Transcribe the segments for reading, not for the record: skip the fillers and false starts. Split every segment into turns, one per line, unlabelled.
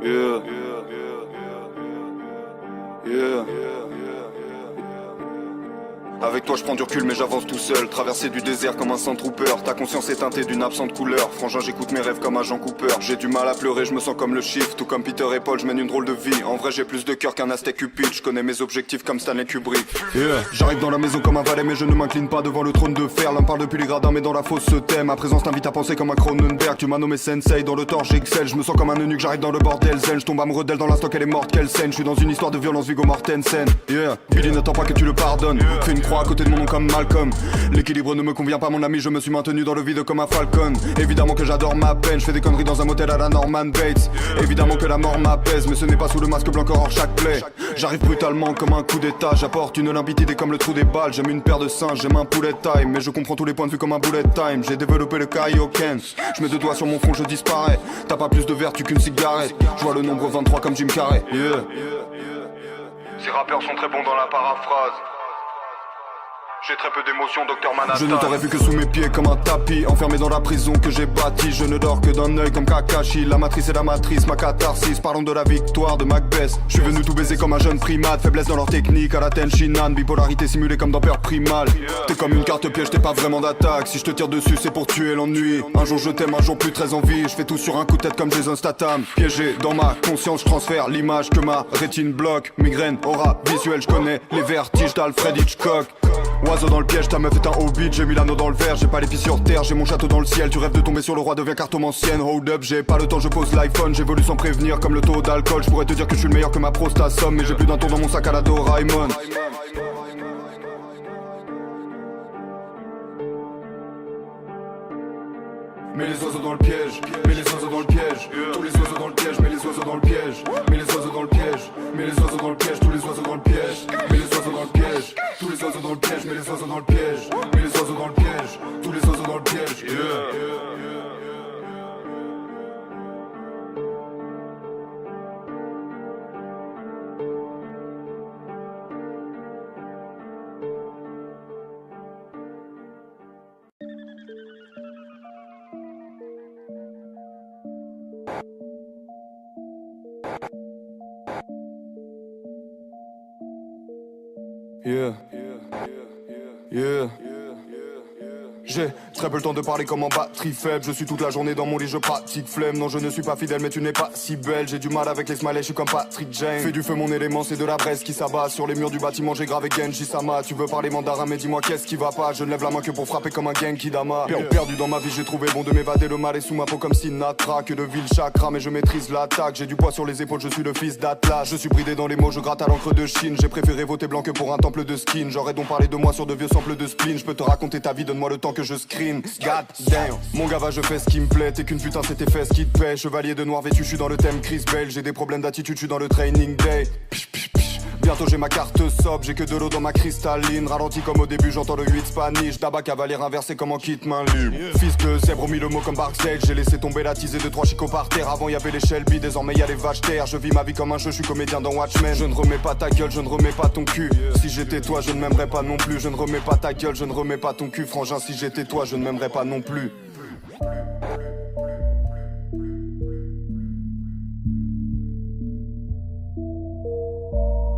Yeah. Yeah. Avec toi je prends du recul mais j'avance tout seul. Traverser du désert comme un Sandtrooper. Ta conscience est teintée d'une absente couleur. Frangin j'écoute mes rêves comme un Jean Cooper. J'ai du mal à pleurer, je me sens comme le Shift. Tout comme Peter et Paul, je mène une drôle de vie. En vrai j'ai plus de cœur qu'un Aztec Cupid. Je connais mes objectifs comme Stanley Kubrick. Yeah. J'arrive dans la maison comme un valet mais je ne m'incline pas devant le trône de fer. L'un parle depuis les gradins mais dans la fosse se tait. Ma présence t'invite à penser comme un Cronenberg. Tu m'as nommé Sensei, dans le tort j'excelle. Je me sens comme un eunuque, j'arrive dans le bordel zen. Je tombe amoureux d'elle dans l'instant qu'elle est morte, quelle scène. Je suis dans une histoire de violence Viggo Mortensen. Yeah. Billy n'attend pas que tu le pardonnes. Fais une croix à côté de mon nom comme Malcolm. L'équilibre ne me convient pas mon ami, je me suis maintenu dans le vide comme un falcon. Évidemment que j'adore ma peine, je fais des conneries dans un motel à la Norman Bates. Évidemment que la mort m'apaise, mais ce n'est pas sous le masque blanc hors chaque plaie. J'arrive brutalement comme un coup d'état, j'apporte une limpidité comme le trou des balles. J'aime une paire de singes, j'aime un poulet time, mais je comprends tous les points de vue comme un bullet time. J'ai développé le Kaioken, je mets deux doigts sur mon front, je disparais. T'as pas plus de vertu qu'une cigarette, je vois le nombre 23 comme Jim Carrey. Yeah. Ces rappeurs sont très bons dans la paraphrase. J'ai très peu d'émotions, Docteur Manhattan. Je ne t'aurais vu que sous mes pieds comme un tapis. Enfermé dans la prison que j'ai bâtie. Je ne dors que d'un œil comme Kakashi. La matrice est la matrice, ma catharsis. Parlons de la victoire de Macbeth. Je suis venu tout baiser comme un jeune primate. Faiblesse dans leur technique à la Tenshinhan. Bipolarité simulée comme dans Peur Primal. T'es comme une carte piège, t'es pas vraiment d'attaque. Si je te tire dessus c'est pour tuer l'ennui. Un jour je t'aime, un jour plus très envie. Je fais tout sur un coup de tête comme Jason Statham. Piégé dans ma conscience, je transfère l'image que ma rétine bloque. Migraine, aura visuelle, je connais les vertiges d'Alfred Hitchcock. Oiseau dans le piège, ta meuf est un hobbit. J'ai mis l'anneau dans le verre, j'ai pas les pieds sur terre. J'ai mon château dans le ciel, tu rêves de tomber sur le roi, deviens cartomancienne. Hold up, j'ai pas le temps, je pose l'iPhone. J'évolue sans prévenir comme le taux d'alcool. Je pourrais te dire que je suis le meilleur que ma prostate somme. Mais j'ai plus d'un tour dans mon sac à la Doraemon. Mets les oiseaux dans le piège, mets les oiseaux dans le piège. Tous les oiseaux dans le piège, mets les oiseaux dans le piège. Mets les oiseaux dans le piège, mets les oiseaux dans le piège. Tous les oiseaux dans le piège, mets les oiseaux dans le piège. Tous les oiseaux dans le piège, mets les oiseaux dans le piège. Mets les oiseaux dans le piège, tous les oiseaux dans le piège. Yeah. J'ai très peu le temps de parler comme en batterie faible. Je suis toute la journée dans mon lit, je pratique flemme. Non je ne suis pas fidèle mais tu n'es pas si belle. J'ai du mal avec les smileys, je suis comme Patrick Jane. Fais du feu mon élément, c'est de la braise qui s'abat. Sur les murs du bâtiment j'ai gravé Genji Sama. Tu veux parler mandarin mais dis-moi qu'est-ce qui va pas. Je ne lève la main que pour frapper comme un Genki Dama. Perdu dans ma vie j'ai trouvé bon de m'évader. Le mal est sous ma peau comme Sinatra. Que de ville chakra mais je maîtrise l'attaque. J'ai du poids sur les épaules, je suis le fils d'Atlas. Je suis bridé dans les mots, je gratte à l'encre de Chine. J'ai préféré voter blanc que pour un temple de skin. J'aurais donc parlé de moi sur de vieux samples de spleen. Je peux te raconter ta vie, donne-moi le temps que je scream. God damn. Mon gars va, je fais ce qui me plaît. T'es qu'une putain, c'est tes fesses qui te paient. Chevalier de noir vêtu, je suis dans le thème Chris Bale. J'ai des problèmes d'attitude, je suis dans le training day. Pish, pish, pish. Bientôt j'ai ma carte sobre, j'ai que de l'eau dans ma cristalline. Ralenti comme au début, j'entends le 8 Spanish. Tabac cavalier inversé comme en kit main libre. Fils de zèbre, mis le mot comme Barksdale. J'ai laissé tomber la tisée de 3 chicots par terre. Avant y'avait les Shelby, désormais y'a les vaches terre. Je vis ma vie comme un jeu, je suis comédien dans Watchmen. Je ne remets pas ta gueule, je ne remets pas ton cul. Si j'étais toi, je ne m'aimerais pas non plus. Je ne remets pas ta gueule, je ne remets pas ton cul. Frangin, si j'étais toi, je ne m'aimerais pas non plus.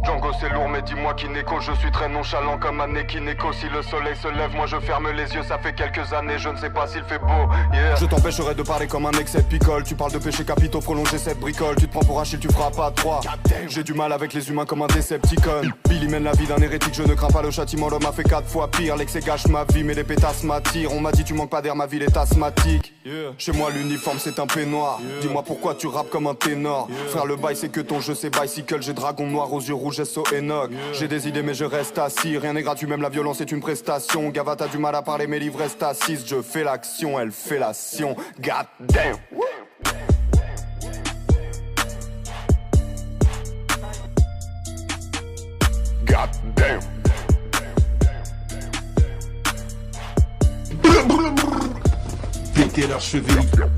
Django c'est lourd mais dis-moi qui n'écho. Je suis très nonchalant comme un Neko. Si le soleil se lève moi je ferme les yeux. Ça fait quelques années je ne sais pas s'il fait beau. Yeah. Je t'empêcherai de parler comme un excès de picole. Tu parles de péché capitaux, prolonger cette bricole. Tu te prends pour Achille, tu feras pas 3. J'ai du mal avec les humains comme un Decepticon. Billy mène la vie d'un hérétique, je ne crains pas le châtiment. L'homme a fait 4 fois pire. L'excès gâche ma vie mais les pétasses m'attirent. On m'a dit tu manques pas d'air, ma ville est asthmatique. Chez moi l'uniforme c'est un peignoir. Dis-moi pourquoi tu rappes comme un ténor. Frère le bail c'est que ton jeu c'est bicycle. J'ai dragon noir aux yeux rouges SO Enoch. J'ai des idées mais je reste assis. Rien n'est gratuit, même la violence est une prestation. Gava t'as du mal à parler mais livre reste assise. Je fais l'action, elle fait l'action. God damn. God damn.
Péter leur cheville.
God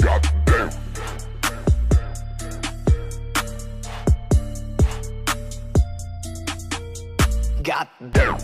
damn. God damn.